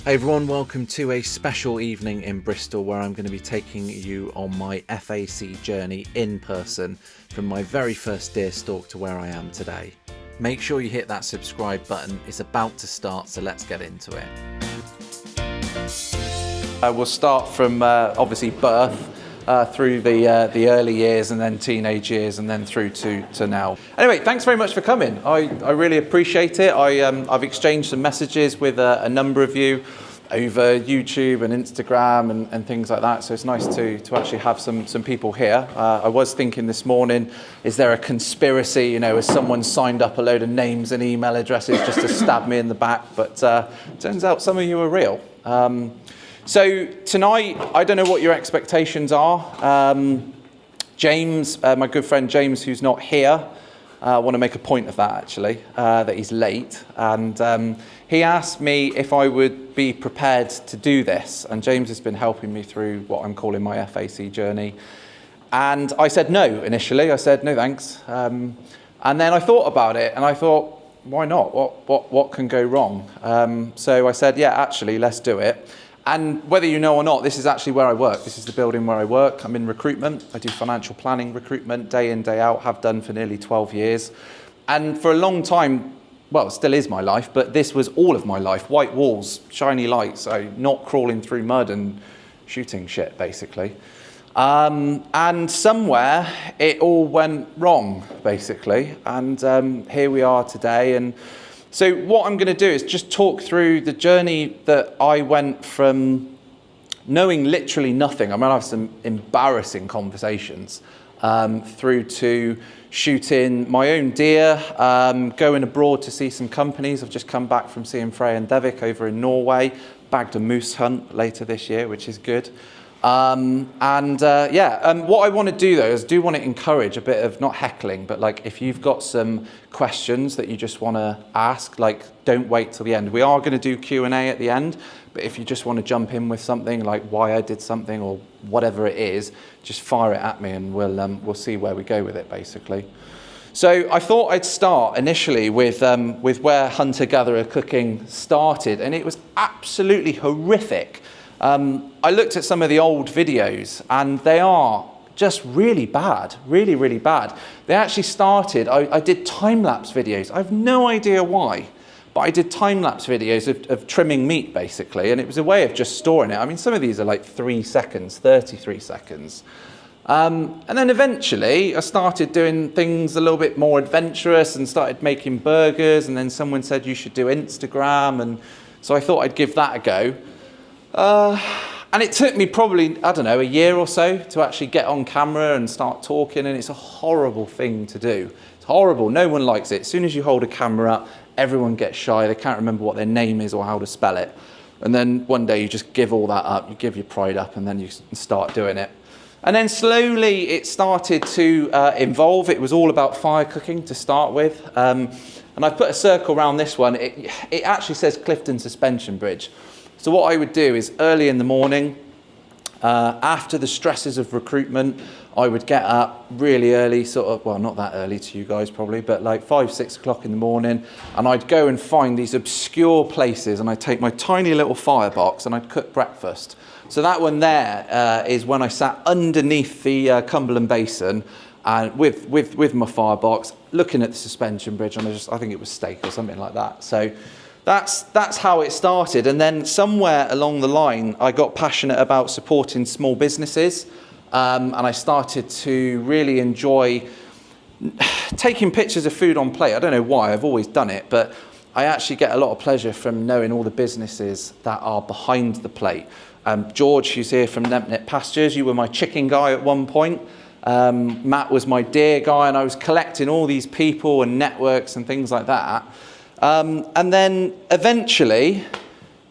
Hey everyone, welcome to a special evening in Bristol where I'm going to be taking you on my FAC journey in person from my very first deer stalk to where I am today. Make sure you hit that subscribe button, it's about to start, so let's get into it. We'll start from obviously birth through the early years and then teenage years and then through to now. Anyway, thanks very much for coming. I really appreciate it. I've exchanged some messages with a number of you over YouTube and Instagram and things like that, so it's nice to actually have some people here. I was thinking this morning, is there a conspiracy, you know, has someone signed up a load of names and email addresses just to stab me in the back, but turns out some of you are real. So tonight, I don't know what your expectations are. James, my good friend James, who's not here, I want to make a point of that actually, that he's late. And he asked me if I would be prepared to do this. And James has been helping me through what I'm calling my FAC journey. And I said no initially. I said, no thanks. And then I thought about it and I thought, why not? What can go wrong? So I said, yeah, actually, let's do it. And whether you know or not, this is actually where I work. This is the building where I work. I'm in recruitment. I do financial planning recruitment day in, day out, have done for nearly 12 years. And for a long time, well, it still is my life, but this was all of my life. White walls, shiny lights, so not crawling through mud and shooting shit, basically. And somewhere it all went wrong, basically. And here we are today. And so what I'm going to do is just talk through the journey that I went from knowing literally nothing. I'm going to have some embarrassing conversations through to shooting my own deer, going abroad to see some companies. I've just come back from seeing Frey and Devik over in Norway, bagged a moose hunt later this year, which is good. What I want to do though is do want to encourage a bit of not heckling, but like if you've got some questions that you just want to ask, like don't wait till the end. We are going to do Q&A at the end, but if you just want to jump in with something like why I did something or whatever it is, just fire it at me and we'll see where we go with it basically. So I thought I'd start initially with where hunter-gatherer cooking started, and it was absolutely horrific. I looked at some of the old videos and they are just really bad, really, really bad. They actually started, I did time-lapse videos. I have no idea why, but I did time-lapse videos of trimming meat basically, and it was a way of just storing it. I mean, some of these are like 3 seconds, 33 seconds. And then eventually I started doing things a little bit more adventurous and started making burgers, and then someone said you should do Instagram, and so I thought I'd give that a go. And it took me probably, I don't know, a year or so to actually get on camera and start talking, and it's a horrible thing to do. It's horrible, no one likes it. As soon as you hold a camera up, everyone gets shy, they can't remember what their name is or how to spell it. And then one day you just give all that up, you give your pride up, and then you start doing it. And then slowly it started to evolve. It was all about fire cooking to start with. And I've put a circle around this one. It actually says Clifton Suspension Bridge. So what I would do is early in the morning, after the stresses of recruitment, I would get up really early, sort of, well, not that early to you guys probably, but like 5, 6 o'clock in the morning, and I'd go and find these obscure places, and I'd take my tiny little firebox and I'd cook breakfast. So that one there is when I sat underneath the Cumberland Basin and with my firebox, looking at the suspension bridge, and I think it was steak or something like that. So that's how it started. And then somewhere along the line, I got passionate about supporting small businesses. And I started to really enjoy taking pictures of food on plate. I don't know why, I've always done it, but I actually get a lot of pleasure from knowing all the businesses that are behind the plate. George, who's here from Nempnet Pastures, you were my chicken guy at one point. Matt was my deer guy, and I was collecting all these people and networks and things like that. And then eventually,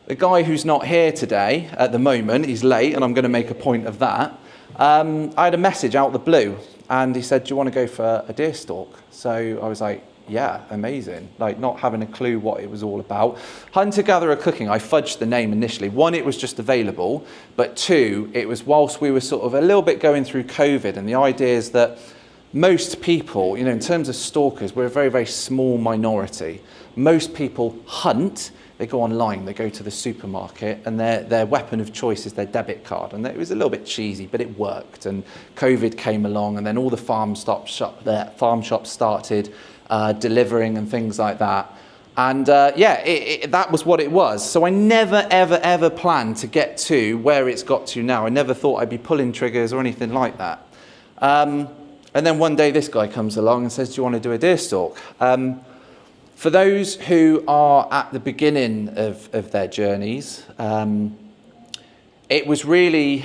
the guy who's not here today at the moment, he's late, and I'm going to make a point of that. I had a message out the blue, and he said, do you want to go for a deer stalk? So I was like, yeah, amazing. Like, not having a clue what it was all about. Hunter-gatherer cooking, I fudged the name initially. 1, it was just available, but 2, it was whilst we were sort of a little bit going through COVID, and the idea is that most people, you know, in terms of stalkers, we're a very, very small minority. Most people hunt, they go online, they go to the supermarket, and their weapon of choice is their debit card. And it was a little bit cheesy, but it worked. And COVID came along, and then all the farm shops started delivering and things like that. And that was what it was. So I never, ever, ever planned to get to where it's got to now. I never thought I'd be pulling triggers or anything like that. And then one day this guy comes along and says, do you want to do a deer stalk? For those who are at the beginning of their journeys, it was really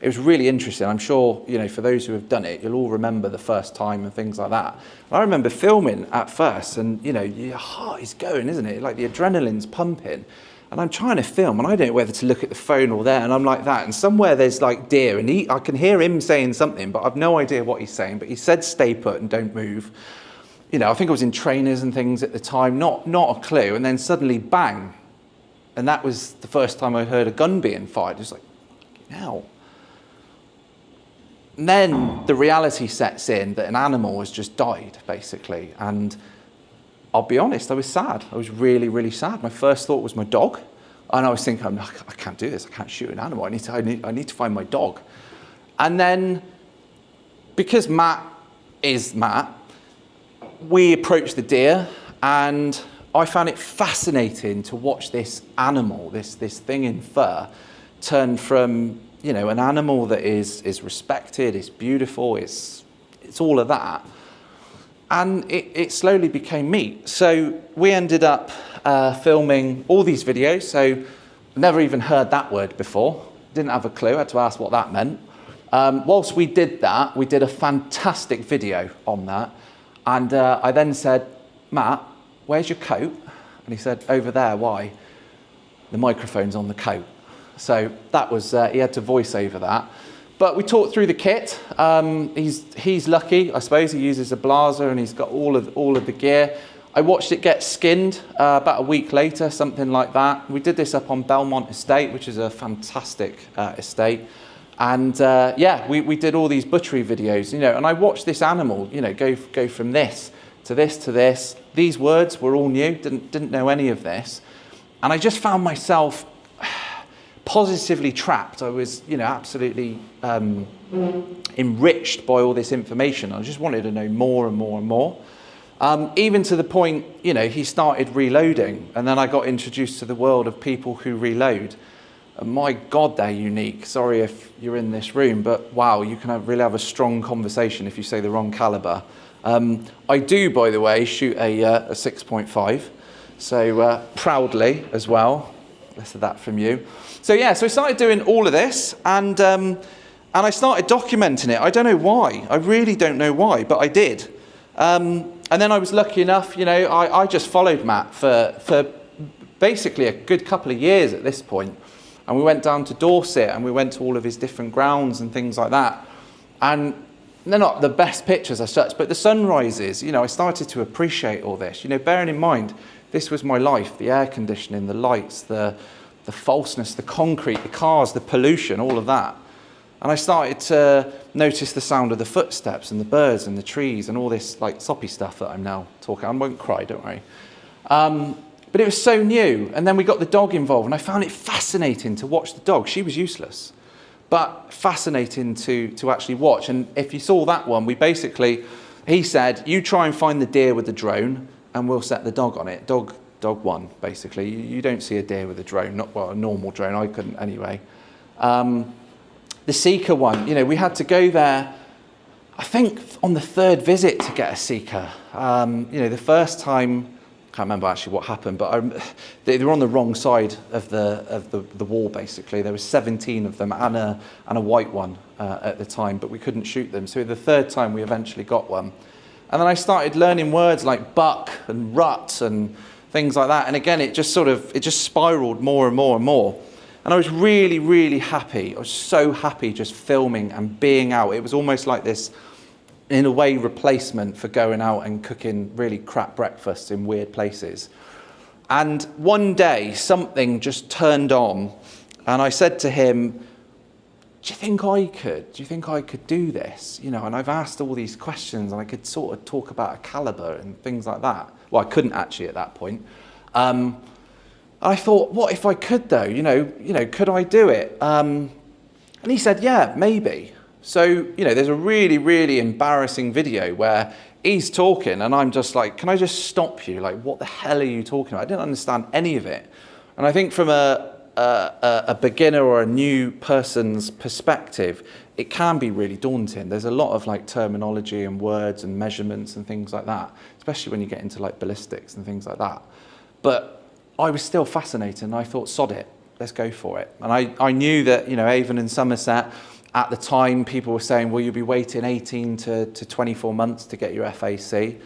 interesting. I'm sure, you know, for those who have done it, you'll all remember the first time and things like that. I remember filming at first, and, you know, your heart is going, isn't it? Like the adrenaline's pumping. And I'm trying to film, and I don't know whether to look at the phone or there, and I'm like that. And somewhere there's like deer, and I can hear him saying something, but I've no idea what he's saying. But he said, stay put and don't move. You know, I think I was in trainers and things at the time, not a clue. And then suddenly, bang. And that was the first time I heard a gun being fired. It was like, now. And then the reality sets in that an animal has just died, basically. And I'll be honest, I was sad. I was really, really sad. My first thought was my dog. And I was thinking, I can't do this. I can't shoot an animal. I need to find my dog. And then, because Matt is Matt, we approached the deer, and I found it fascinating to watch this animal, this thing in fur, turn from, you know, an animal that is respected, is beautiful, it's all of that. And it slowly became meat. So we ended up filming all these videos. So never even heard that word before. Didn't have a clue, had to ask what that meant. Whilst we did that, we did a fantastic video on that. And I then said, Matt, where's your coat? And he said, over there. Why? The microphone's on the coat. So that was, he had to voice over that. But we talked through the kit. He's lucky, I suppose. He uses a blazer, and he's got all of the gear. I watched it get skinned about a week later, something like that. We did this up on Belmont Estate, which is a fantastic estate. And we did all these butchery videos, you know, and I watched this animal, you know, go from this to this to this. These words were all new, didn't know any of this. And I just found myself positively trapped. I was, you know, absolutely enriched by all this information. I just wanted to know more and more and more. Even to the point, you know, he started reloading, and then I got introduced to the world of people who reload. And my God, they're unique. Sorry if you're in this room, but wow, you can really have a strong conversation if you say the wrong caliber. I do, by the way, shoot a 6.5, so proudly as well. Less of that from you. So yeah, so I started doing all of this, and I started documenting it. I don't know why. I really don't know why, but I did. And then I was lucky enough, you know, I just followed Matt for basically a good couple of years at this point. And we went down to Dorset, and we went to all of his different grounds and things like that. And they're not the best pictures as such, but the sunrises, you know, I started to appreciate all this. You know, bearing in mind, this was my life, the air conditioning, the lights, the falseness, the concrete, the cars, the pollution, all of that. And I started to notice the sound of the footsteps and the birds and the trees and all this like soppy stuff that I'm now talking. I won't cry, don't worry. But it was so new. And then we got the dog involved, and I found it fascinating to watch the dog. She was useless, but fascinating to actually watch. And if you saw that one, he said, you try and find the deer with the drone, and we'll set the dog on it. Dog won, basically. You don't see a deer with a drone, a normal drone. I couldn't anyway. The Seeker one, you know, we had to go there, I think, on the third visit to get a Seeker. You know, the first time, I can't remember actually what happened, but they were on the wrong side of the wall, basically. There were 17 of them and a white one at the time, but we couldn't shoot them. So the third time we eventually got one. And then I started learning words like buck and rut and things like that. And again, it just spiraled more and more and more. And I was really, really happy. I was so happy just filming and being out. It was almost like this, in a way, replacement for going out and cooking really crap breakfasts in weird places. And one day, something just turned on. And I said to him, do you think I could? Do you think I could do this? You know, and I've asked all these questions, and I could sort of talk about a caliber and things like that. Well, I couldn't actually at that point. I thought, what if I could though? You know, could I do it? And he said, yeah, maybe. So, you know, there's a really, really embarrassing video where he's talking and I'm just like, can I just stop you? Like, what the hell are you talking about? I didn't understand any of it. And I think from a beginner or a new person's perspective, it can be really daunting. There's a lot of like terminology and words and measurements and things like that, especially when you get into like ballistics and things like that. But I was still fascinated and I thought, sod it, let's go for it. And I knew that, you know, Avon and Somerset, at the time, people were saying, well, you'll be waiting 18 to 24 months to get your FAC.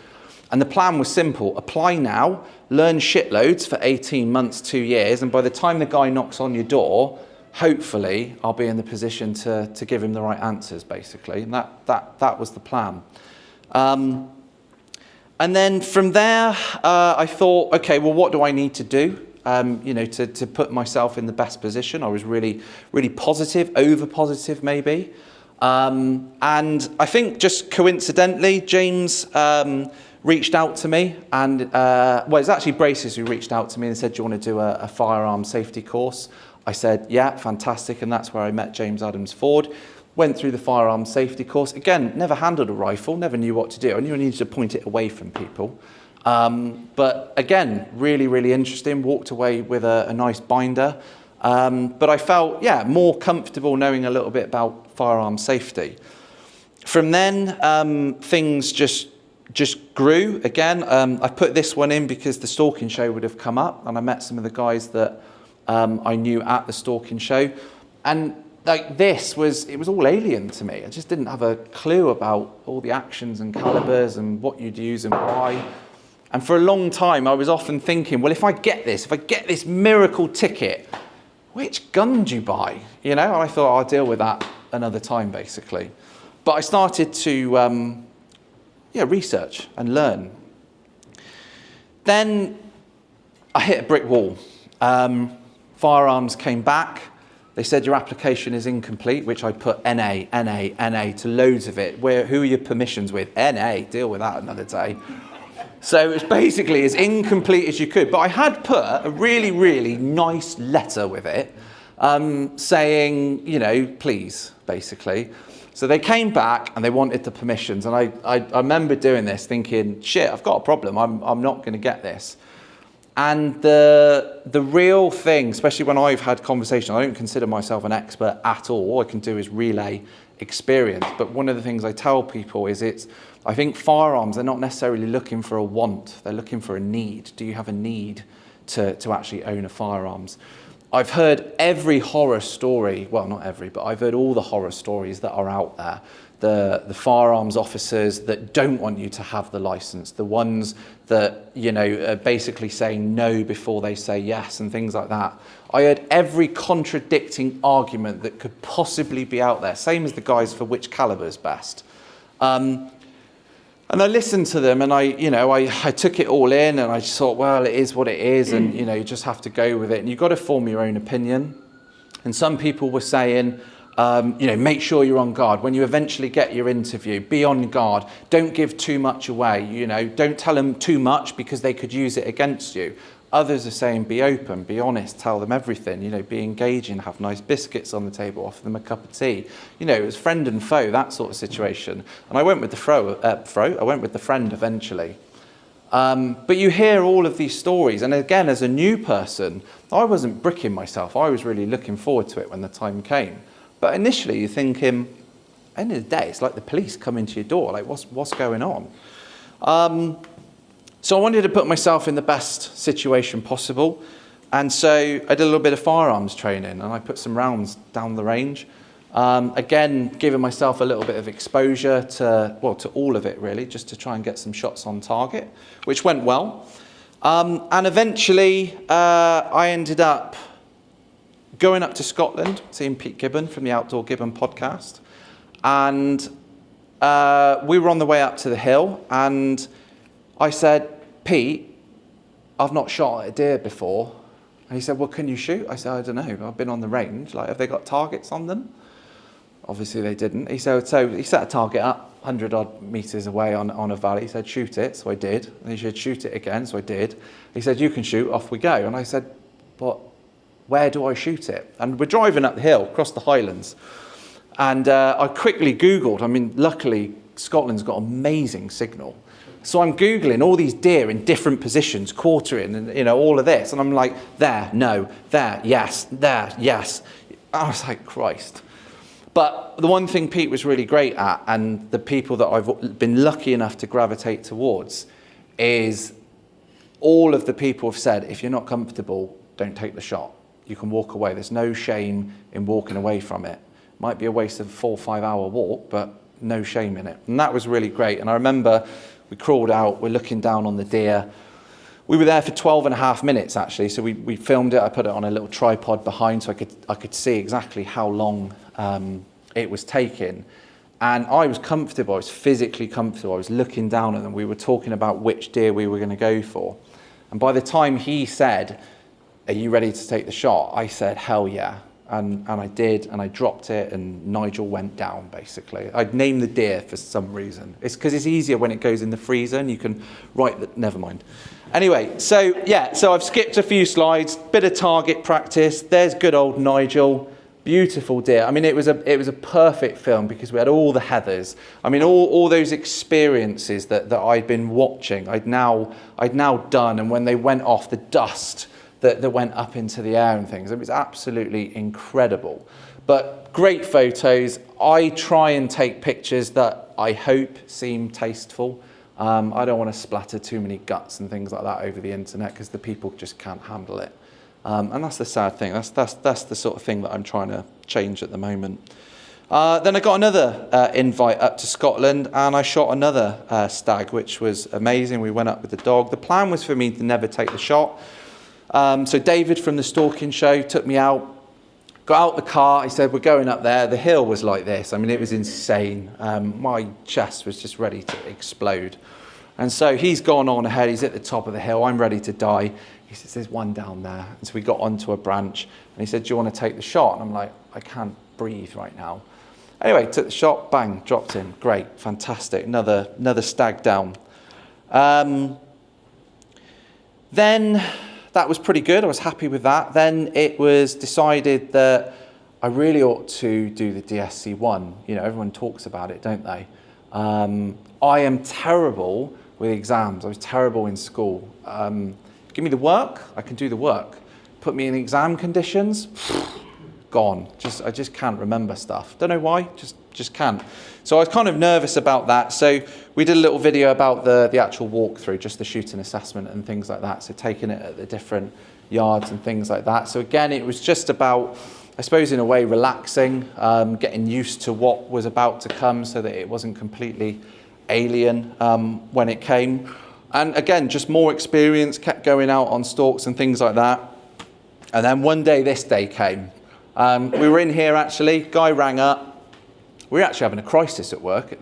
And the plan was simple: apply now, learn shitloads for 18 months, 2 years, and by the time the guy knocks on your door, hopefully I'll be in the position to give him the right answers, basically. And that was the plan. And then from there, I thought, okay, well, what do I need to do, you know, to put myself in the best position? I was really, really positive, over positive maybe. And I think just coincidentally, James reached out to me, and well, it's actually Braces who reached out to me and said, do you want to do a firearm safety course? I said, yeah, fantastic. And that's where I met James Adams Ford. Went through the firearm safety course. Again, never handled a rifle, never knew what to do. I knew I needed to point it away from people. But again, really, really interesting. Walked away with a nice binder. But I felt, yeah, more comfortable knowing a little bit about firearm safety. From then, things just grew. Again, I put this one in because the Stalking show would have come up, and I met some of the guys that I knew at the Stalking show. And like it was all alien to me. I just didn't have a clue about all the actions and calibers and what you'd use and why. And for a long time, I was often thinking, well, if I get this miracle ticket, which gun do you buy? You know, and I thought I'll deal with that another time, basically. But I started to, research and learn. Then I hit a brick wall. Firearms came back. They said your application is incomplete, which I put NA to loads of it. Who are your permissions with? NA, deal with that another day. So it's basically as incomplete as you could. But I had put a really, really nice letter with it saying, you know, please, basically. So they came back and they wanted the permissions. And I remember doing this thinking, shit, I've got a problem. I'm not going to get this. And the real thing, especially when I've had conversations, I don't consider myself an expert at all. All I can do is relay experience. But one of the things I tell people is I think firearms, they're not necessarily looking for a want. They're looking for a need. Do you have a need to actually own a firearms? I've heard every horror story, well, not every, but I've heard all the horror stories that are out there. The firearms officers that don't want you to have the license, the ones that, you know, are basically saying no before they say yes and things like that. I heard every contradicting argument that could possibly be out there, same as the guys for which caliber is best. And I listened to them and I took it all in and I just thought, well, it is what it is, and, you know, you just have to go with it and you've got to form your own opinion. And some people were saying, you know, make sure you're on guard. When you eventually get your interview, be on guard. Don't give too much away, you know. Don't tell them too much because they could use it against you. Others are saying be open, be honest, tell them everything, you know, be engaging, have nice biscuits on the table, offer them a cup of tea. You know, it was friend and foe, that sort of situation. And I went with I went with the friend eventually. But you hear all of these stories, and again, as a new person, I wasn't bricking myself. I was really looking forward to it when the time came. But initially, you're thinking, at the end of the day, it's like the police coming to your door. Like, what's going on? So I wanted to put myself in the best situation possible. And so I did a little bit of firearms training, and I put some rounds down the range. Again, giving myself a little bit of exposure to all of it, really, just to try and get some shots on target, which went well. And eventually, I ended up going up to Scotland, seeing Pete Gibbon from the Outdoor Gibbon podcast. And we were on the way up to the hill, and I said, Pete, I've not shot at a deer before. And he said, well, can you shoot? I said, I don't know. I've been on the range. Like, have they got targets on them? Obviously they didn't. He said, so he set a target up 100 odd meters away on a valley. He said, shoot it. So I did. And he said, shoot it again. So I did. He said, you can shoot, off we go. And I said, but where do I shoot it? And we're driving up the hill, across the Highlands. And I quickly Googled. I mean, luckily, Scotland's got amazing signal. So I'm Googling all these deer in different positions, quartering, and you know, all of this. And I'm like, there, no, there, yes, there, yes. I was like, Christ. But the one thing Pete was really great at, and the people that I've been lucky enough to gravitate towards, is all of the people have said, if you're not comfortable, don't take the shot. You can walk away. There's no shame in walking away from it. Might be a waste of a 4 or 5 hour walk, but no shame in it. And that was really great. And I remember we crawled out, we're looking down on the deer. We were there for 12.5 minutes actually. So we filmed it. I put it on a little tripod behind so I could see exactly how long it was taking. And I was comfortable, I was physically comfortable. I was looking down at them. We were talking about which deer we were going to go for. And by the time he said, are you ready to take the shot? I said, hell yeah. And I did, and I dropped it, and Nigel went down, basically. I'd named the deer for some reason. It's because it's easier when it goes in the freezer, and you can write that, never mind. Anyway, so yeah, so I've skipped a few slides, bit of target practice. There's good old Nigel, beautiful deer. I mean, it was a perfect film because we had all the heathers. I mean, all those experiences that I'd been watching, I'd now done, and when they went off, the dust that went up into the air and things. It was absolutely incredible. But great photos. I try and take pictures that I hope seem tasteful. I don't want to splatter too many guts and things like that over the internet because the people just can't handle it. And that's the sad thing. That's the sort of thing that I'm trying to change at the moment. Then I got another invite up to Scotland and I shot another stag, which was amazing. We went up with the dog. The plan was for me to never take the shot. So David from the Stalking show took me out, got out the car. He said, we're going up there. The hill was like this. I mean, it was insane. My chest was just ready to explode. And so he's gone on ahead. He's at the top of the hill. I'm ready to die. He says, there's one down there. And so we got onto a branch and he said, do you want to take the shot? And I'm like, I can't breathe right now. Anyway, took the shot, bang, dropped him. Great, fantastic. Another stag down. Then that was pretty good. I was happy with that. Then it was decided that I really ought to do the DSC1. You know, everyone talks about it, don't they? I am terrible with exams. I was terrible in school. Give me the work, I can do the work. Put me in exam conditions, gone. I just can't remember stuff. Don't know why, just can't. So I was kind of nervous about that. So we did a little video about the actual walkthrough, just the shooting assessment and things like that. So taking it at the different yards and things like that. So again, it was just about, I suppose in a way, relaxing, getting used to what was about to come so that it wasn't completely alien when it came. And again, just more experience, kept going out on stalks and things like that. And then one day, this day came. We were in here actually, guy rang up. We were actually having a crisis at work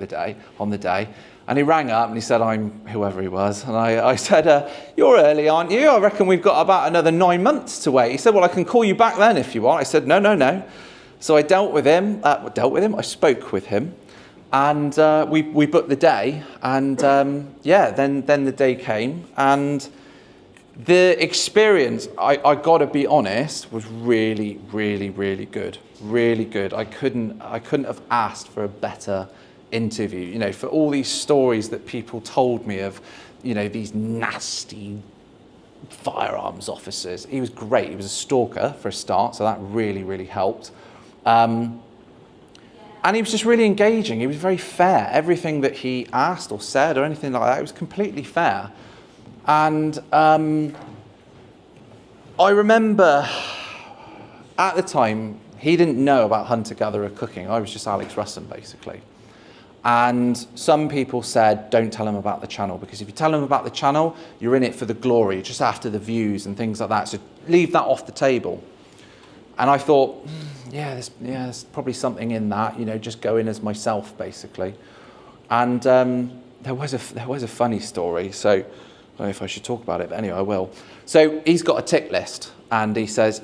on the day. And he rang up and he said, I'm whoever he was. And I said, you're early, aren't you? I reckon we've got about another 9 months to wait. He said, well, I can call you back then if you want. I said, no. So I dealt with him, I spoke with him. And we booked the day. And then the day came. And the experience, I got to be honest, was really, really, really good. Really good. I couldn't have asked for a better interview. You know, for all these stories that people told me of, you know, these nasty firearms officers. He was great. He was a stalker for a start, so that really, really helped. And he was just really engaging. He was very fair. Everything that he asked or said or anything like that, it was completely fair. And I remember at the time, he didn't know about hunter-gatherer cooking. I was just Alex Russon, basically. And some people said, don't tell him about the channel, because if you tell him about the channel, you're in it for the glory, just after the views and things like that. So leave that off the table. And I thought, there's probably something in that, you know, just go in as myself, basically. And there was a funny story. So I don't know if I should talk about it, but anyway, I will. So he's got a tick list. And he says,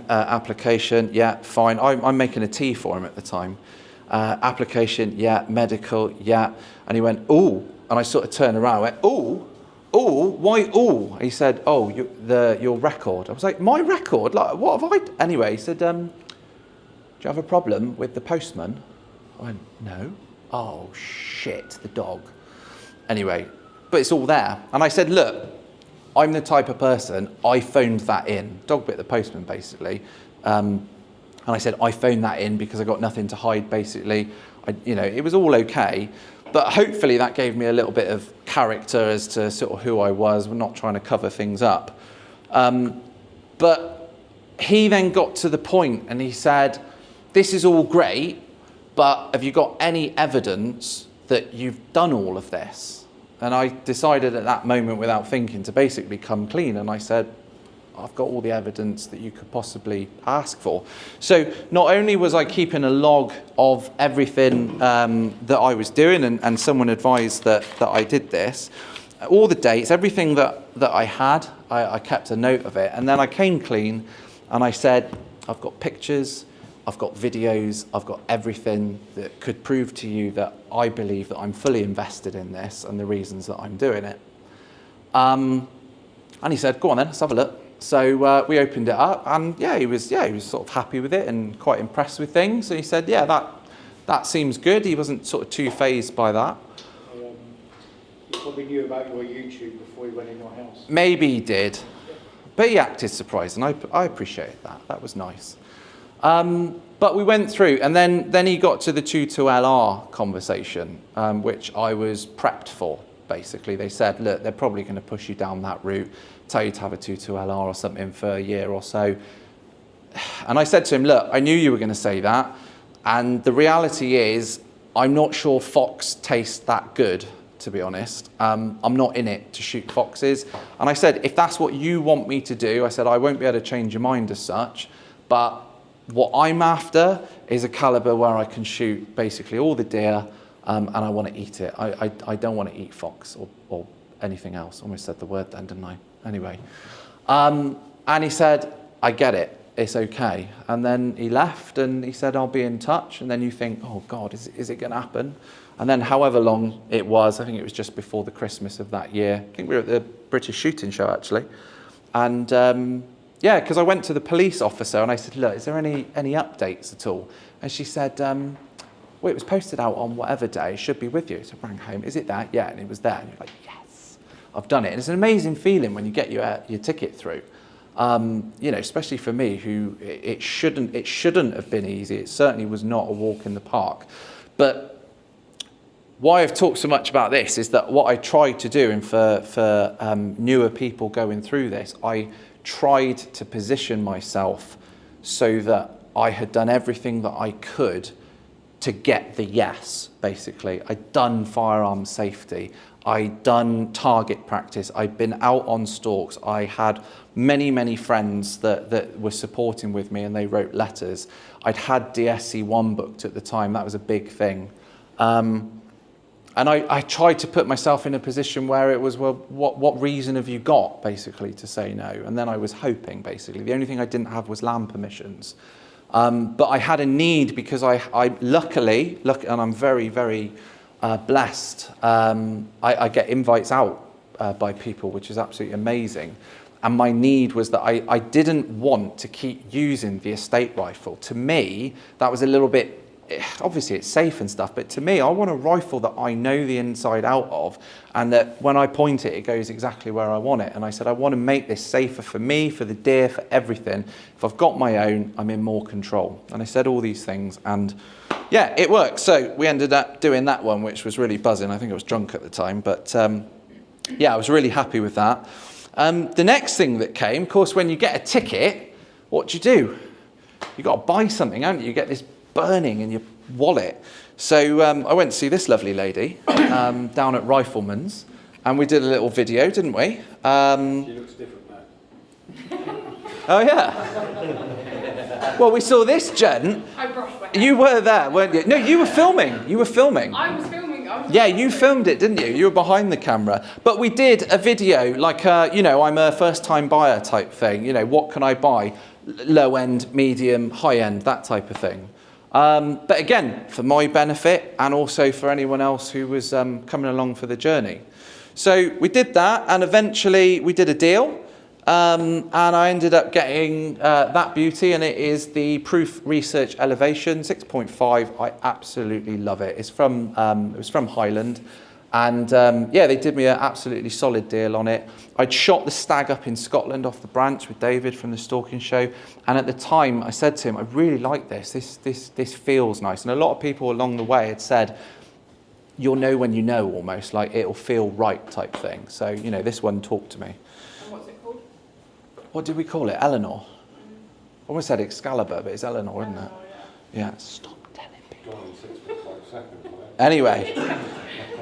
application, fine. I'm making a tea for him at the time. Application, yeah. Medical, yeah. And he went, ooh. And I sort of turned around and went, ooh. Ooh, why ooh? He said, oh, your record. I was like, my record? Like, what have I... Anyway, he said, do you have a problem with the postman? I went, no. Oh, shit, the dog. Anyway, but it's all there. And I said, look, I'm the type of person, I phoned that in. Dog bit the postman, basically. And I said, I phoned that in because I got nothing to hide, basically. It was all okay. But hopefully that gave me a little bit of character as to sort of who I was. We're not trying to cover things up. But he then got to the point and he said, this is all great, but have you got any evidence that you've done all of this? And I decided at that moment, without thinking, to basically come clean. And I said, I've got all the evidence that you could possibly ask for. So not only was I keeping a log of everything that I was doing, and someone advised that I did this, all the dates, everything that I had, I kept a note of it. And then I came clean and I said, I've got pictures, I've got videos, I've got everything that could prove to you that I believe that I'm fully invested in this and the reasons that I'm doing it. And he said, go on then, let's have a look. So we opened it up, and he was sort of happy with it and quite impressed with things. So he said, yeah, that seems good. He wasn't sort of too fazed by that. He probably knew about your YouTube before he went in your house. Maybe he did, but he acted surprised, and I appreciated that. That was nice. But we went through, and then he got to the 22LR conversation, which I was prepped for. Basically, they said, look, they're probably going to push you down that route, tell you to have a 22LR or something for a year or so. And I said to him, look, I knew you were going to say that. And the reality is, I'm not sure fox tastes that good, to be honest. I'm not in it to shoot foxes. And I said, if that's what you want me to do, I said, I won't be able to change your mind as such. But what I'm after is a caliber where I can shoot basically all the deer, and I want to eat it. I don't want to eat fox or anything else. Almost said the word then, didn't I? Anyway. And he said, I get it. It's okay. And then he left and he said, I'll be in touch. And then you think, oh God, is it going to happen? And then however long it was, I think it was just before the Christmas of that year. I think we were at the British Shooting Show, actually. And because I went to the police officer and I said, look, is there any updates at all? And she said, well, it was posted out on whatever day, it should be with you. So I rang home, is it that? Yeah, and it was there. And you're like, yes, I've done it. And it's an amazing feeling when you get your ticket through. Especially for me, who it shouldn't have been easy. It certainly was not a walk in the park. But why I've talked so much about this is that what I tried to do, and for newer people going through this, I tried to position myself so that I had done everything that I could to get the yes, basically. I'd done firearm safety. I'd done target practice. I'd been out on stalks. I had many, many friends that were supporting with me, and they wrote letters. I'd had DSC1 booked at the time. That was a big thing. And I tried to put myself in a position where it was, well, what reason have you got, basically, to say no? And then I was hoping, basically. The only thing I didn't have was land permissions. But I had a need because I luckily, and I'm very, very blessed, I get invites out by people, which is absolutely amazing. And my need was that I didn't want to keep using the estate rifle. To me, that was a little bit, obviously it's safe and stuff, but to me, I want a rifle that I know the inside out of, and that when I point it, it goes exactly where I want it. And I said, I want to make this safer for me, for the deer, for everything. If I've got my own, I'm in more control. And I said all these things, and yeah, it worked. So we ended up doing that one, which was really buzzing. I think I was drunk at the time, but yeah, I was really happy with that. The next thing that came, of course, when you get a ticket, what do? You've got to buy something, haven't you? You get this burning in your wallet. So I went to see this lovely lady down at Rifleman's, and we did a little video, didn't we? She looks different now. Oh yeah. Well, we saw this gent. I brushed my hair. You were there, weren't you? No, you were filming. You were filming. I was filming. Yeah, you filmed it, didn't you? You were behind the camera. But we did a video, like, I'm a first-time buyer type thing. What can I buy? Low end, medium, high end, that type of thing. But again, for my benefit and also for anyone else who was coming along for the journey. So we did that, and eventually we did a deal, and I ended up getting that beauty, and it is the Proof Research Elevation 6.5. I absolutely love it. It was from Highland, and yeah, they did me an absolutely solid deal on it. I'd shot the Stag up in Scotland off the branch with David from the Stalking show, and at the time I said to him, I really like this. This feels nice. And a lot of people along the way had said, you'll know when you know, almost, like it'll feel right type thing. So, you know, this one talked to me. And what's it called? What did we call it? Eleanor. I almost said Excalibur, but it's Eleanor, isn't it? Yeah. Stop telling people. Anyway,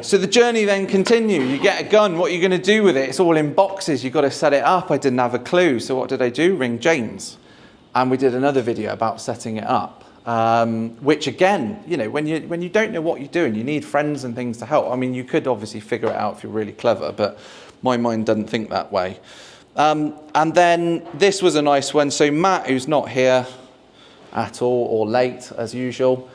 so the journey then continued. You get a gun. What are you going to do with it? It's all in boxes. You've got to set it up. I didn't have a clue. So what did I do? Ring James. And we did another video about setting it up. Which again, you know, when you don't know what you're doing, you need friends and things to help. I mean, you could obviously figure it out if you're really clever, but my mind doesn't think that way. And then this was a nice one. So Matt, who's not here at all, or late as usual,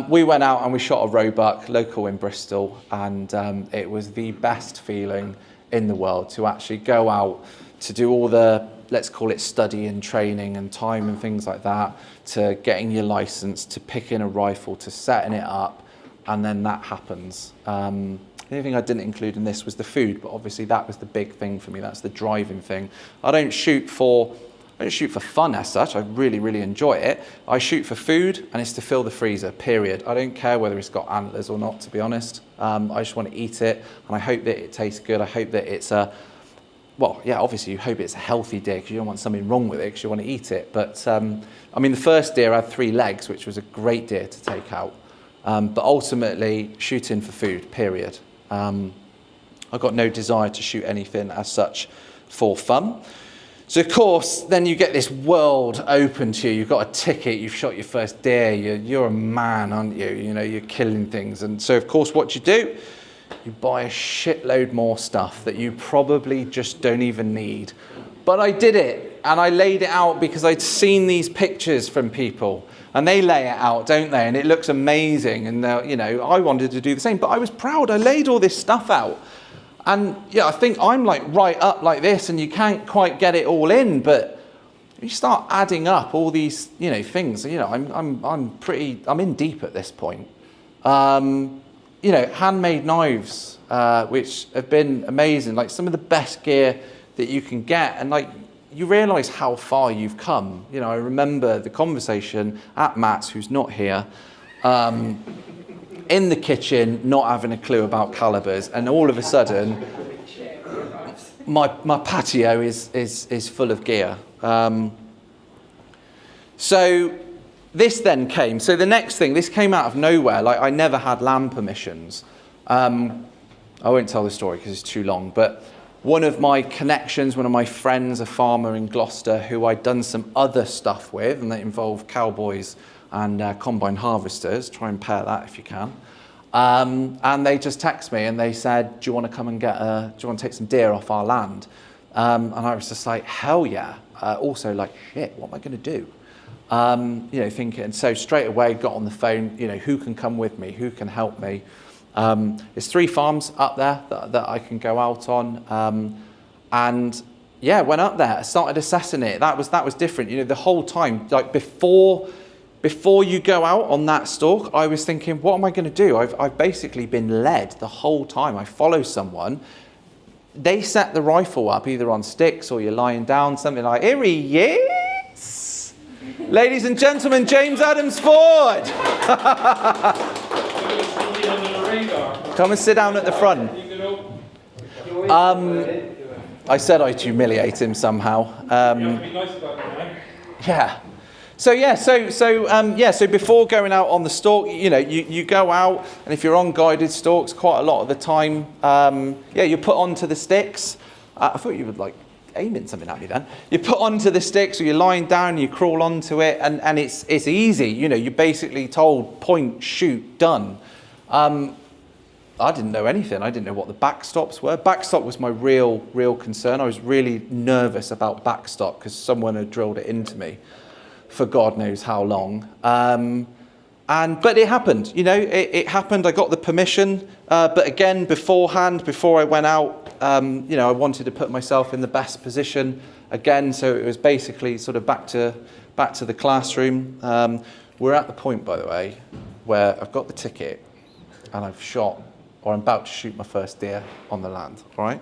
we went out and we shot a Roe Buck, local in Bristol, and it was the best feeling in the world to actually go out to do all the, let's call it study and training and time and things like that, to getting your license, to picking a rifle, to setting it up, and then that happens. The only thing I didn't include in this was the food, but obviously that was the big thing for me. That's the driving thing. I don't shoot for fun as such. I really, really enjoy it. I shoot for food, and it's to fill the freezer, period. I don't care whether it's got antlers or not, to be honest. I just want to eat it, and I hope that it tastes good. I hope that it's a, well, yeah, obviously you hope it's a healthy deer because you don't want something wrong with it because you want to eat it. But, I mean, the first deer had 3 legs, which was a great deer to take out. But ultimately, shooting for food, period. I've got no desire to shoot anything as such for fun. So, of course, then you get this world open to you. You've got a ticket, you've shot your first deer, you're a man, aren't you? You know, you're killing things. And so, of course, what you do, you buy a shitload more stuff that you probably just don't even need. But I did it, and I laid it out because I'd seen these pictures from people, and they lay it out, don't they? And it looks amazing, and you know, I wanted to do the same, but I was proud. I laid all this stuff out. And yeah, I think I'm like right up like this, and you can't quite get it all in, but you start adding up all these, you know, things. You know, I'm in deep at this point. You know, handmade knives, which have been amazing, like some of the best gear that you can get, and like you realise how far you've come. You know, I remember the conversation at Matt's, who's not here, in the kitchen, not having a clue about calibers, and all of a sudden, my patio is full of gear. So this then came. So the next thing, this came out of nowhere. Like, I never had land permissions. I won't tell the story because it's too long, but one of my connections, one of my friends, a farmer in Gloucester, who I'd done some other stuff with, and that involved cowboys and combine harvesters. Try and pair that if you can. And they just texted me and they said, do you want to come and do you want to take some deer off our land? And I was just like, hell yeah. Also like, shit, what am I going to do? You know, thinking, so straight away got on the phone, you know, who can come with me? Who can help me? There's 3 farms up there that I can go out on. And yeah, went up there, started assessing it. That was different. You know, the whole time, like before you go out on that stalk, I was thinking, what am I going to do? I've basically been led the whole time. I follow someone. They set the rifle up either on sticks or you're lying down, something like, here he is. Ladies and gentlemen, James Adams Ford. Come and sit down at the front. I said I'd humiliate him somehow. Yeah. So before going out on the stalk, you know, you go out, and if you're on guided stalks, quite a lot of the time, you put onto the sticks. I thought you would like aiming something at me then. You put onto the sticks, or you're lying down, you crawl onto it, and it's easy. You know, you're basically told point, shoot, done. I didn't know anything. I didn't know what the backstops were. Backstop was my real concern. I was really nervous about backstop because someone had drilled it into me for God knows how long. But it happened, you know, it happened. I got the permission, but again, beforehand, before I went out, you know, I wanted to put myself in the best position again. So it was basically sort of back to the classroom. We're at the point, by the way, where I've got the ticket and I've shot, or I'm about to shoot my first deer on the land, all right?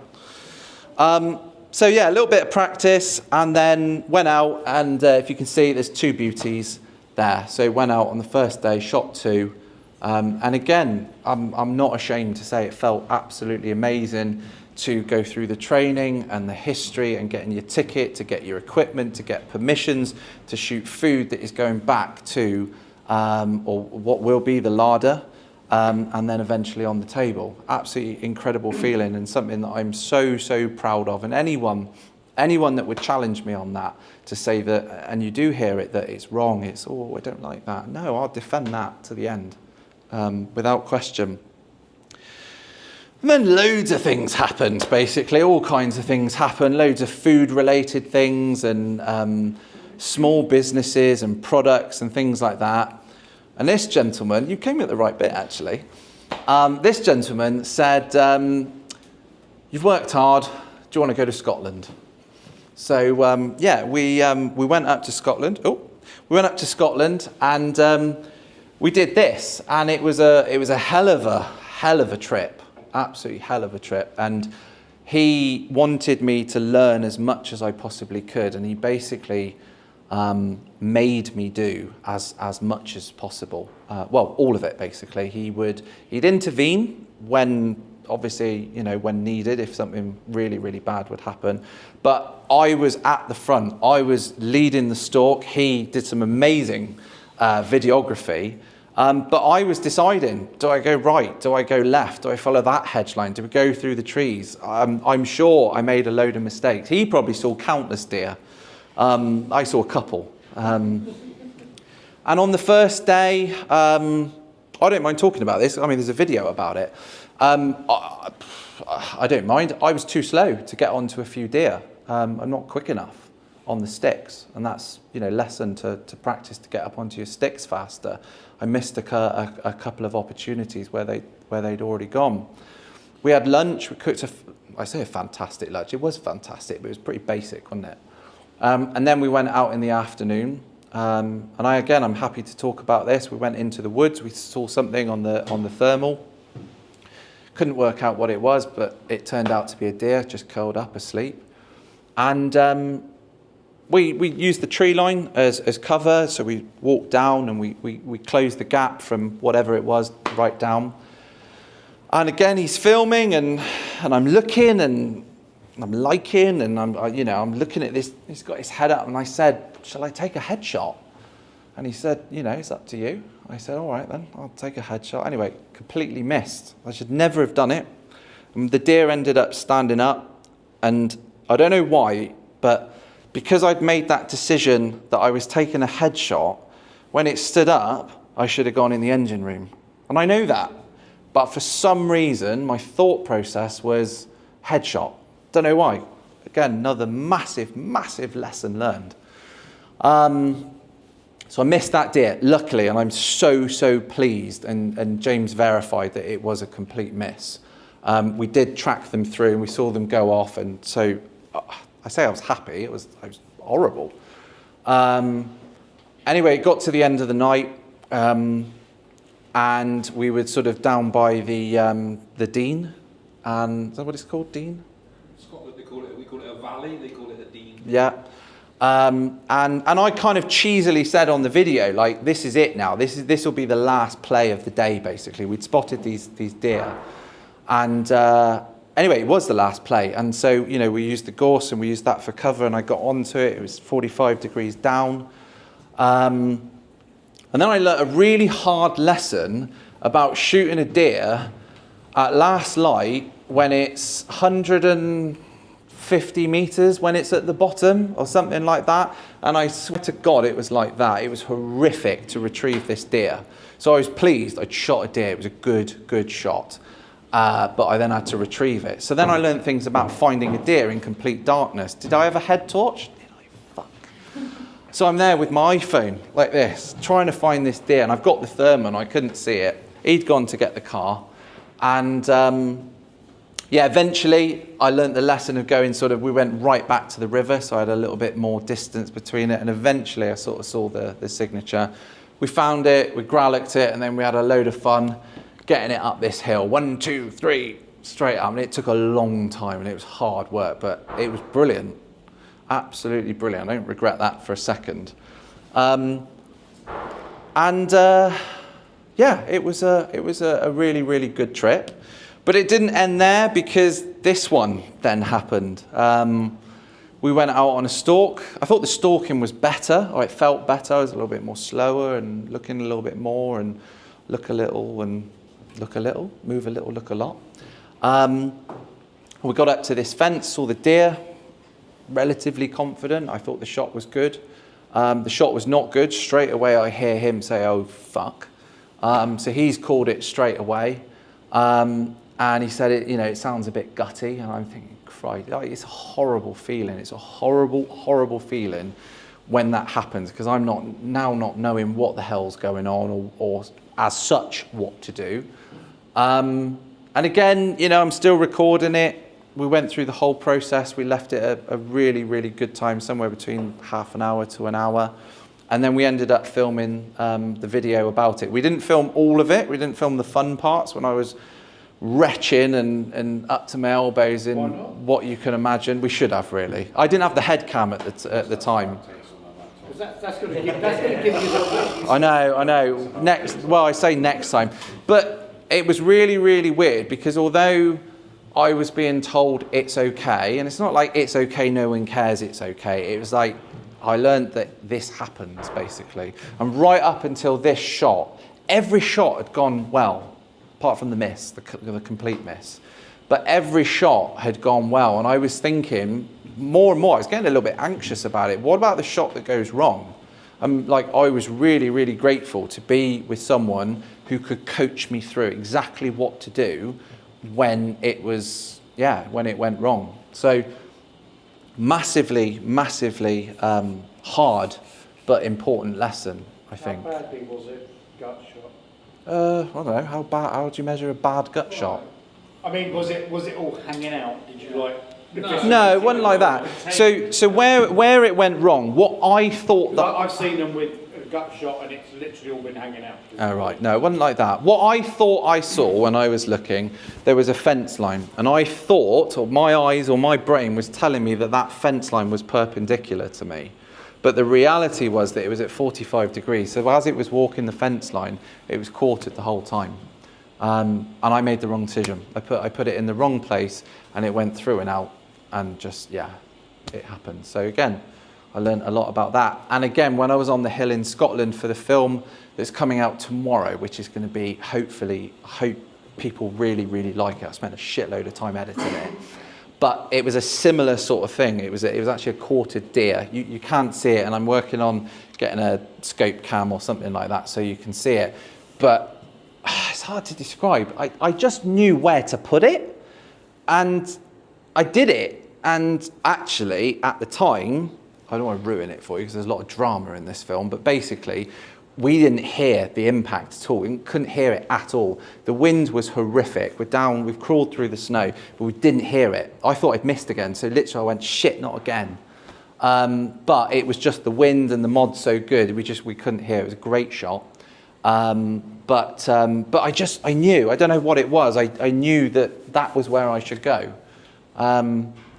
So yeah, a little bit of practice, and then went out, and if you can see, there's 2 beauties there. So went out on the first day, shot 2, and again, I'm not ashamed to say it felt absolutely amazing to go through the training and the history and getting your ticket, to get your equipment, to get permissions, to shoot food that is going back to, or what will be the larder, and then eventually on the table. Absolutely incredible feeling, and something that I'm so proud of. And anyone that would challenge me on that, to say that, and you do hear it, that it's wrong, it's, oh, I don't like that. No, I'll defend that to the end, without question. And then loads of things happened, basically. All kinds of things happened. Loads of food-related things, and small businesses and products and things like that. And this gentleman, you came at the right bit, actually. This gentleman said, you've worked hard. Do you want to go to Scotland? So, yeah, we went up to Scotland. We went up to Scotland, and we did this. And it was a hell of a trip. Absolutely hell of a trip. And he wanted me to learn as much as I possibly could, and he basically made me do as much as possible. Well, all of it, basically. He'd intervene when, obviously, you know, when needed, if something really bad would happen. But I was at the front. I was leading the stalk. He did some amazing videography. But I was deciding, do I go right? Do I go left? Do I follow that hedge line? Do we go through the trees? I'm sure I made a load of mistakes. He probably saw countless deer. I saw a couple. And on the first day, I don't mind talking about this. I mean, there's a video about it. I don't mind. I was too slow to get onto a few deer. I'm not quick enough on the sticks, and that's, you know, lesson to practice to get up onto your sticks faster. I missed a couple of opportunities where they'd already gone. We had lunch. We cooked I say a fantastic lunch. It was fantastic, but it was pretty basic, wasn't it? And then we went out in the afternoon. And I'm happy to talk about this. We went into the woods. We saw something on the thermal. Couldn't work out what it was, but it turned out to be a deer just curled up asleep. And we used the tree line as cover, so we walked down and we closed the gap from whatever it was right down. And again, he's filming, and I'm looking, and I'm liking, and I'm looking at this. He's got his head up, and I said, "Shall I take a headshot?" And he said, "You know, it's up to you." I said, "All right then, I'll take a headshot." Anyway, completely missed. I should never have done it. And the deer ended up standing up, and I don't know why, but because I'd made that decision that I was taking a headshot, when it stood up, I should have gone in the engine room. And I know that. But for some reason, my thought process was headshot. Don't know why. Again, another massive lesson learned. So I missed that deer, luckily, and I'm so pleased. And James verified that it was a complete miss. We did track them through, and we saw them go off, and so I say I was happy. I was horrible. Anyway, it got to the end of the night, and we were sort of down by the Dean, and is that what it's called, Dean? Scotland, we call it a valley. They call it a Dean. Yeah. And I kind of cheesily said on the video, like, this is it now. This will be the last play of the day, basically. We'd spotted these deer, and anyway, it was the last play. And so, you know, we used the gorse and we used that for cover, and I got onto it. It was 45 degrees down. And then I learnt a really hard lesson about shooting a deer at last light when it's 150 meters, when it's at the bottom or something like that. And I swear to God, it was like that. It was horrific to retrieve this deer. So I was pleased. I'd shot a deer. It was a good shot. But I then had to retrieve it. So then I learned things about finding a deer in complete darkness. Did I have a head torch? Did I? Fuck. So I'm there with my iPhone like this, trying to find this deer, and I've got the thermal, I couldn't see it. He'd gone to get the car, and yeah, eventually I learnt the lesson of going we went right back to the river, so I had a little bit more distance between it, and eventually I sort of saw the signature. We found it, we growlicked it, and then we had a load of fun getting it up this hill. 1, 2, 3, straight up, and it took a long time, and it was hard work, but it was brilliant. Absolutely brilliant. I don't regret that for a second. Yeah, it was a really, really good trip. But it didn't end there, because this one then happened. We went out on a stalk. I thought the stalking was better, or it felt better. I was a little bit more slower and looking a little bit more, and look a little and look a little, move a little, look a lot. We got up to this fence, saw the deer, relatively confident. I thought the shot was good. The shot was not good. Straight away I hear him say, "Oh, fuck." So he's called it straight away. And he said, it sounds a bit gutty. And I'm thinking, Christ, it's a horrible feeling. It's a horrible, horrible feeling when that happens, because I'm not knowing what the hell's going on, or as such what to do. And again, I'm still recording it. We went through the whole process. We left it a really, really good time, somewhere between half an hour to an hour. And then we ended up filming the video about it. We didn't film all of it. We didn't film the fun parts when I was retching and up to my elbows in what you can imagine. We should have, really. I didn't have the head cam at the time. That's going to give you the... I know. I say next time. But it was really, really weird, because although I was being told it's okay, and it's not like it's okay, no one cares, it's okay. It was like, I learned that this happens, basically. And right up until this shot, every shot had gone well, apart from the miss, the complete miss. But every shot had gone well, and I was thinking more and more, I was getting a little bit anxious about it. What about the shot that goes wrong? I was really, really grateful to be with someone who could coach me through exactly what to do when it went wrong. So massively, massively hard but important lesson, I think. How badly was it, gut shot? I don't know, how do you measure a bad gut shot? I mean, was it all hanging out? Did you No, it wasn't like that. So where it went wrong, what I thought that... I've seen them with a gut shot and it's literally all been hanging out. Oh, right. No, it wasn't like that. What I thought I saw when I was looking, there was a fence line. And I thought, or my eyes or my brain was telling me that fence line was perpendicular to me. But the reality was that it was at 45 degrees. So as it was walking the fence line, it was quartered the whole time. And I made the wrong decision. I put it in the wrong place, and it went through and out. And just, it happened. So again, I learned a lot about that. And again, when I was on the hill in Scotland for the film that's coming out tomorrow, which is going to be, I hope people really, really like it. I spent a shitload of time editing it. But it was a similar sort of thing. It was actually a quartered deer. You can't see it, and I'm working on getting a scope cam or something like that so you can see it. But it's hard to describe. I just knew where to put it, and I did it. And actually, at the time, I don't want to ruin it for you because there's a lot of drama in this film, but basically, we didn't hear the impact at all. We couldn't hear it at all. The wind was horrific. We've crawled through the snow, but we didn't hear it. I thought I'd missed again, so literally I went, shit, not again. But it was just the wind and the mod's so good, we couldn't hear. It was a great shot. But I knew, I don't know what it was. I knew that was where I should go.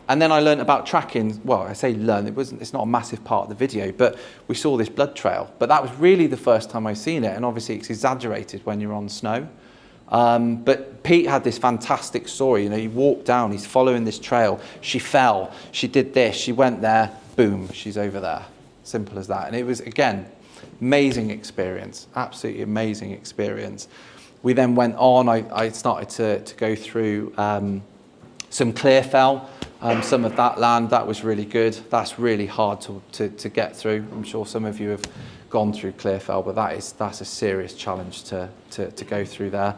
And then I learned about tracking. Well, I say learn, it's not a massive part of the video, but we saw this blood trail. But that was really the first time I've seen it, and obviously it's exaggerated when you're on snow. But Pete had this fantastic story. He walked down, he's following this trail. She fell, she did this, she went there, boom, she's over there. Simple as that. And it was, again, amazing experience, absolutely amazing experience. We then went on, I started to go through some Clearfell. Some of that land, that was really good. That's really hard to get through. I'm sure some of you have gone through Clearfell, but that's a serious challenge to go through there.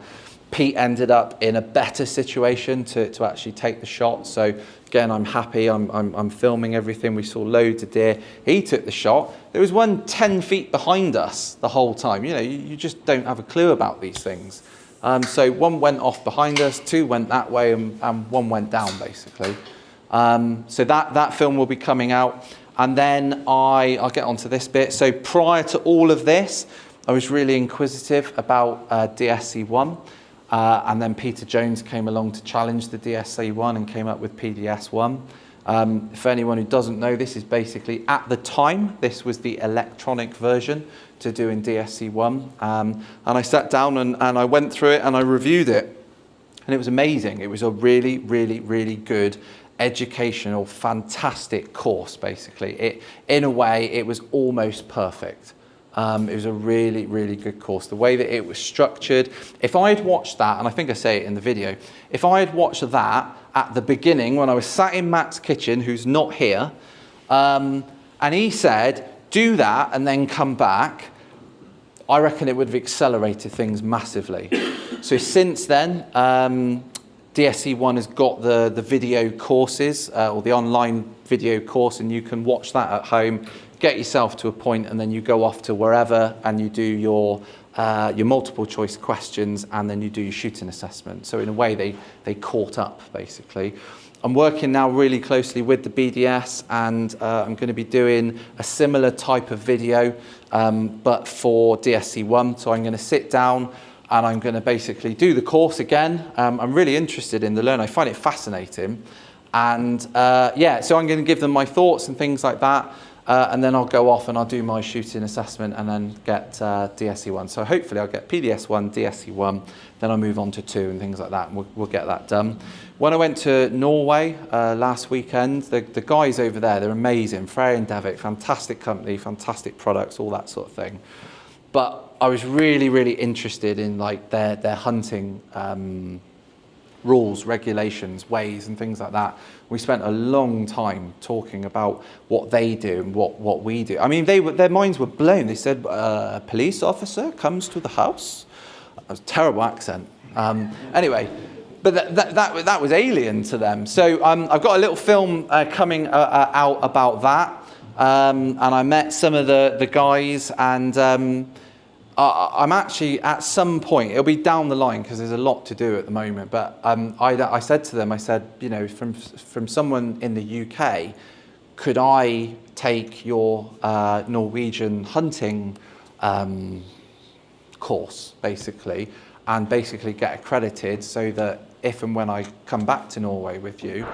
Pete ended up in a better situation to actually take the shot. So again, I'm happy. I'm filming everything. We saw loads of deer. He took the shot. There was one 10 feet behind us the whole time. You know, you just don't have a clue about these things. So one went off behind us, 2 went that way, and 1 went down, basically. So that film will be coming out. And then I'll get onto this bit. So prior to all of this, I was really inquisitive about DSC-1. And then Peter Jones came along to challenge the DSC-1 and came up with PDS-1. For anyone who doesn't know, this is basically, at the time, this was the electronic version to doing DSC-1. And I sat down and I went through it and I reviewed it. And it was amazing. It was a really, really, really good educational, fantastic course, basically. In a way, it was almost perfect. It was a really, really good course. The way that it was structured, if I had watched that, and I think I say it in the video, if I had watched that at the beginning when I was sat in Matt's kitchen, who's not here, and he said, do that and then come back, I reckon it would have accelerated things massively. So since then, DSC-1 has got the video courses, or the online video course, and you can watch that at home, get yourself to a point, and then you go off to wherever and you do your multiple choice questions, and then you do your shooting assessment. So in a way, they caught up, basically. I'm working now really closely with the BDS, and I'm going to be doing a similar type of video, but for DSC-1. So I'm going to sit down and I'm going to basically do the course again. I'm really interested in the learn. I find it fascinating. And yeah, so I'm going to give them my thoughts and things like that. And then I'll go off and I'll do my shooting assessment and then get DSC-1. So hopefully I'll get PDS-1, DSC-1, then I'll move on to 2 and things like that, and we'll get that done. When I went to Norway last weekend, the guys over there, they're amazing. Frey and Davik, fantastic company, fantastic products, all that sort of thing. But I was really, really interested in like their hunting rules, regulations, ways and things like that. We spent a long time talking about what they do and what we do. I mean, their minds were blown. They said, a police officer comes to the house. That was a terrible accent. Anyway, but that was alien to them. So I've got a little film coming out about that. And I met some of the guys, and I'm actually, at some point, it'll be down the line because there's a lot to do at the moment, but I said to them, I said, you know, from someone in the UK, could I take your Norwegian hunting course, basically, and basically get accredited so that if and when I come back to Norway with you,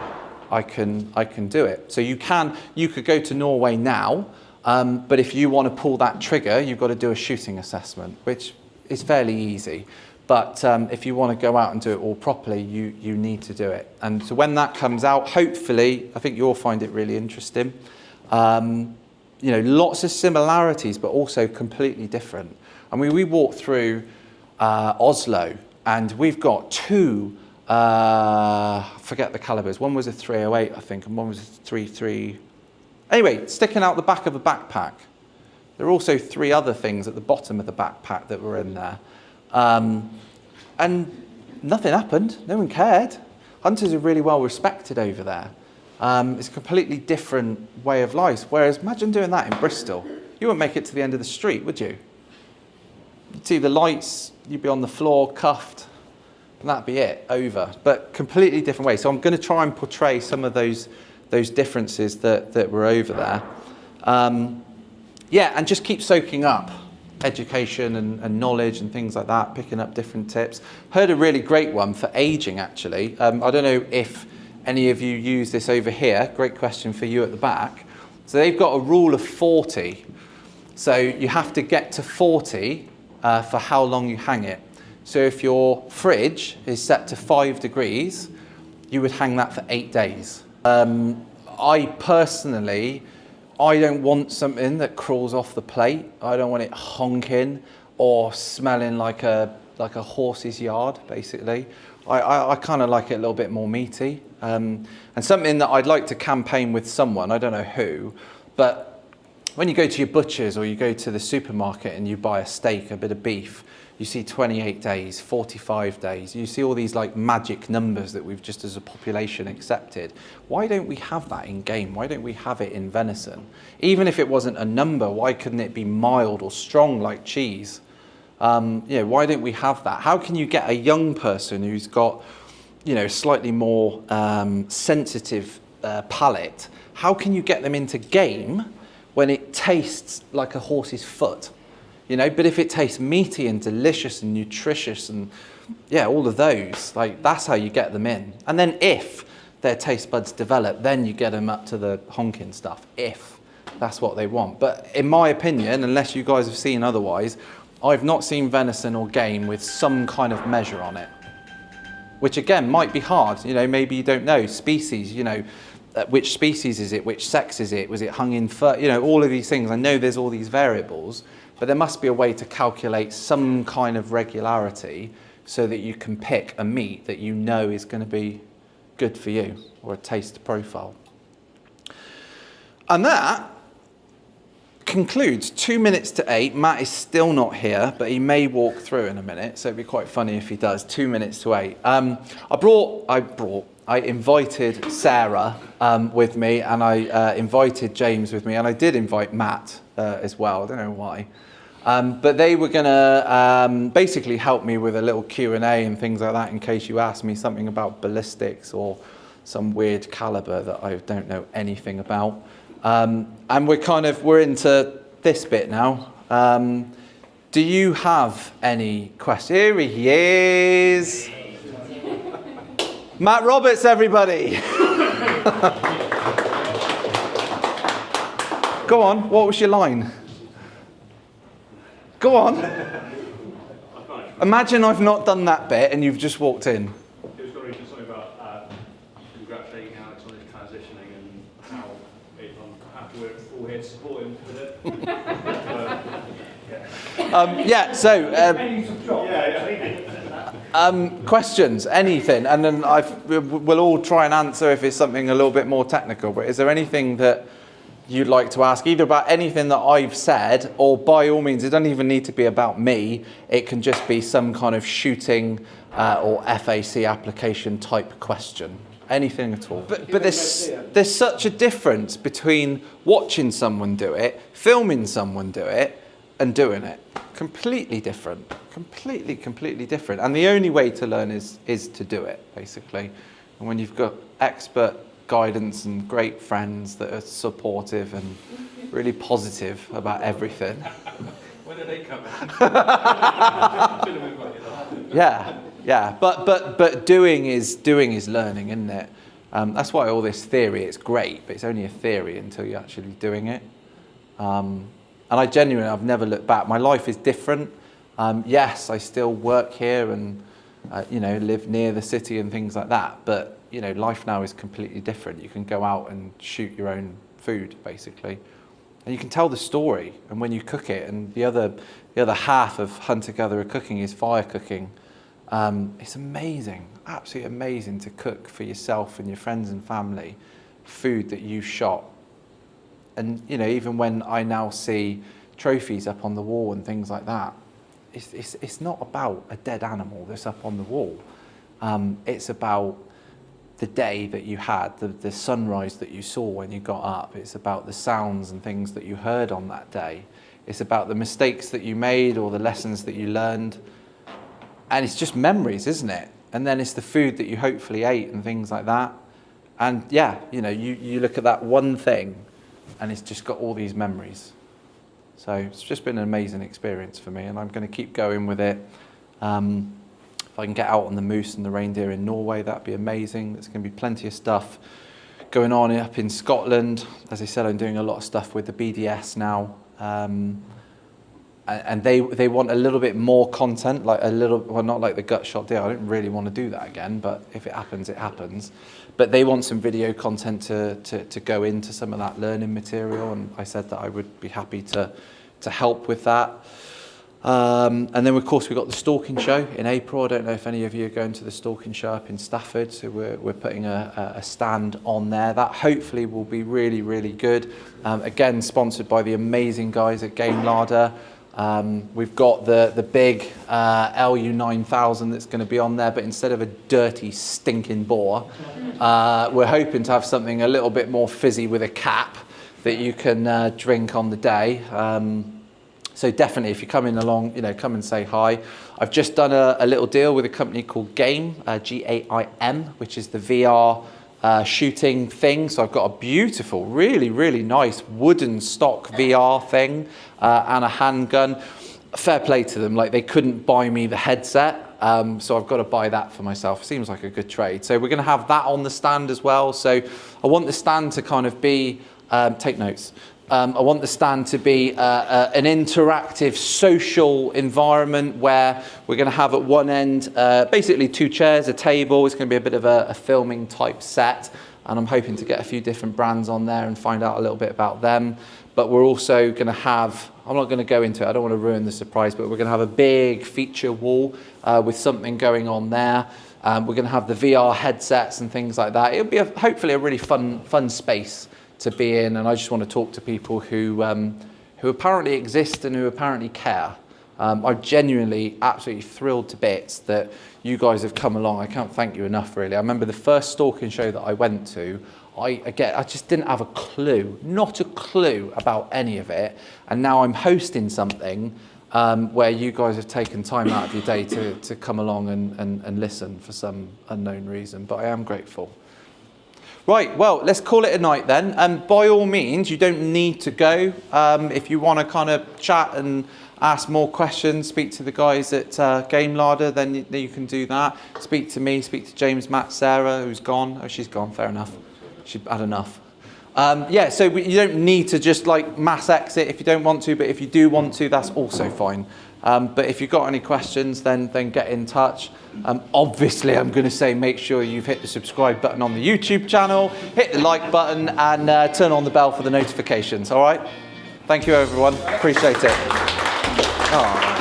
I can do it. So you could go to Norway now, but if you want to pull that trigger, you've got to do a shooting assessment, which is fairly easy. But if you want to go out and do it all properly, you need to do it. And so when that comes out, hopefully, I think you'll find it really interesting. You know, lots of similarities, but also completely different. I mean, we walked through Oslo, and we've got 2, forget the calibers. One was a 308, I think, and one was a 33. Anyway, sticking out the back of a backpack. There are also 3 other things at the bottom of the backpack that were in there. And nothing happened. No one cared. Hunters are really well respected over there. It's a completely different way of life. Whereas imagine doing that in Bristol. You wouldn't make it to the end of the street, would you? You'd see the lights, you'd be on the floor, cuffed, and that'd be it, over. But completely different way. So I'm going to try and portray some of those differences that were over there. Yeah, and just keep soaking up education and knowledge and things like that, picking up different tips. Heard a really great one for aging, actually. I don't know if any of you use this over here. Great question for you at the back. So they've got a rule of 40. So you have to get to 40 for how long you hang it. So if your fridge is set to 5 degrees, you would hang that for 8 days. I personally, I don't want something that crawls off the plate. I don't want it honking or smelling like a horse's yard, basically. I kind of like it a little bit more meaty. And something that I'd like to campaign with someone, I don't know who, but when you go to your butcher's or you go to the supermarket and you buy a steak, a bit of beef, you see 28 days, 45 days. You see all these like magic numbers that we've just as a population accepted. Why don't we have that in game? Why don't we have it in venison? Even if it wasn't a number, why couldn't it be mild or strong like cheese? Why don't we have that? How can you get a young person who's got, slightly more sensitive palate? How can you get them into game when it tastes like a horse's foot? But if it tastes meaty and delicious and nutritious and all of those, like that's how you get them in. And then if their taste buds develop, then you get them up to the honking stuff, if that's what they want. But in my opinion, unless you guys have seen otherwise, I've not seen venison or game with some kind of measure on it, which again might be hard. Maybe you don't know species, which species is it, which sex is it, was it hung in fur, all of these things. I know there's all these variables, but there must be a way to calculate some kind of regularity so that you can pick a meat that you know is going to be good for you, or a taste profile. And that concludes 2 minutes to 8. Matt is still not here, but he may walk through in a minute, so it'd be quite funny if he does. 2 minutes to 8. I invited Sarah with me, and I invited James with me, and I did invite Matt as well. I don't know why. But they were going to basically help me with a little Q&A and things like that in case you asked me something about ballistics or some weird caliber that I don't know anything about. And we're into this bit now. Do you have any questions? Here he is. Matt Roberts, everybody. Go on, what was your line? Go on. Imagine I've not done that bit and you've just walked in. It was going to be something about congratulating Alex on his transitioning and how I'm happy we're all here to support him with it. Questions, anything, and then we'll all try and answer if it's something a little bit more technical, but is there anything that you'd like to ask, either about anything that I've said, or by all means, it doesn't even need to be about me, it can just be some kind of shooting or FAC application type question, anything at all. But there's such a difference between watching someone do it, filming someone do it, and doing it. Completely different, completely different. And the only way to learn is to do it, basically. And when you've got expert guidance and great friends that are supportive and really positive about everything. When are they coming? Yeah. But doing is learning, isn't it? That's why all this theory, it's great, but it's only a theory until you're actually doing it. And I've never looked back. My life is different. Yes, I still work here and live near the city and things like that. But life now is completely different. You can go out and shoot your own food, basically, and you can tell the story. And when you cook it, and the other half of hunter-gatherer cooking is fire cooking. It's amazing, absolutely amazing to cook for yourself and your friends and family food that you shot. And even when I now see trophies up on the wall and things like that, it's not about a dead animal that's up on the wall. It's about the day that you had, the sunrise that you saw when you got up. It's about the sounds and things that you heard on that day. It's about the mistakes that you made or the lessons that you learned. And it's just memories, isn't it? And then it's the food that you hopefully ate and things like that. And you look at that one thing and it's just got all these memories. So it's just been an amazing experience for me, and I'm going to keep going with it. If I can get out on the moose and the reindeer in Norway, that'd be amazing. There's going to be plenty of stuff going on up in Scotland. As I said, I'm doing a lot of stuff with the BDS now. And they want a little bit more content, not like the gut shot deal. I don't really want to do that again, but if it happens, it happens. But they want some video content to go into some of that learning material, and I said that I would be happy to help with that. And then of course we've got the Stalking show in April. I don't know if any of you are going to the Stalking show up in Stafford, so we're putting a stand on there. That hopefully will be really, really good. Again, sponsored by the amazing guys at Game Larder. We've got the big LU9000 that's going to be on there, but instead of a dirty, stinking bore, we're hoping to have something a little bit more fizzy with a cap that you can drink on the day. So definitely, if you're coming along, come and say hi. I've just done a little deal with a company called Game, G-A-I-M, which is the VR shooting thing. So I've got a beautiful, really, really nice wooden stock VR thing and a handgun. Fair play to them, like they couldn't buy me the headset. So I've got to buy that for myself. Seems like a good trade. So we're going to have that on the stand as well. So I want the stand to kind of be, take notes. I want the stand to be an interactive social environment where we're going to have at one end basically 2 chairs, a table. It's going to be a bit of a filming type set, and I'm hoping to get a few different brands on there and find out a little bit about them. But we're also going to have, I'm not going to go into it, I don't want to ruin the surprise, but we're going to have a big feature wall with something going on there. We're going to have the VR headsets and things like that. It'll be hopefully a really fun space to be in, and I just want to talk to people who apparently exist and who apparently care. I'm genuinely absolutely thrilled to bits that you guys have come along. I can't thank you enough, really. I remember the first Stalking show that I went to, I just didn't have a clue, not a clue about any of it, and now I'm hosting something where you guys have taken time out of your day to come along and listen for some unknown reason, but I am grateful. Right, well, let's call it a night then. And by all means, you don't need to go. If you want to kind of chat and ask more questions, speak to the guys at Game Larder, then you can do that. Speak to me, speak to James, Matt, Sarah, who's gone. Oh, she's gone, fair enough. She's had enough. Yeah, so you don't need to just like mass exit if you don't want to, but if you do want to, that's also fine. But if you've got any questions, then get in touch. Obviously, I'm going to say make sure you've hit the subscribe button on the YouTube channel, hit the like button, and turn on the bell for the notifications, all right? Thank you, everyone. Appreciate it. Aww.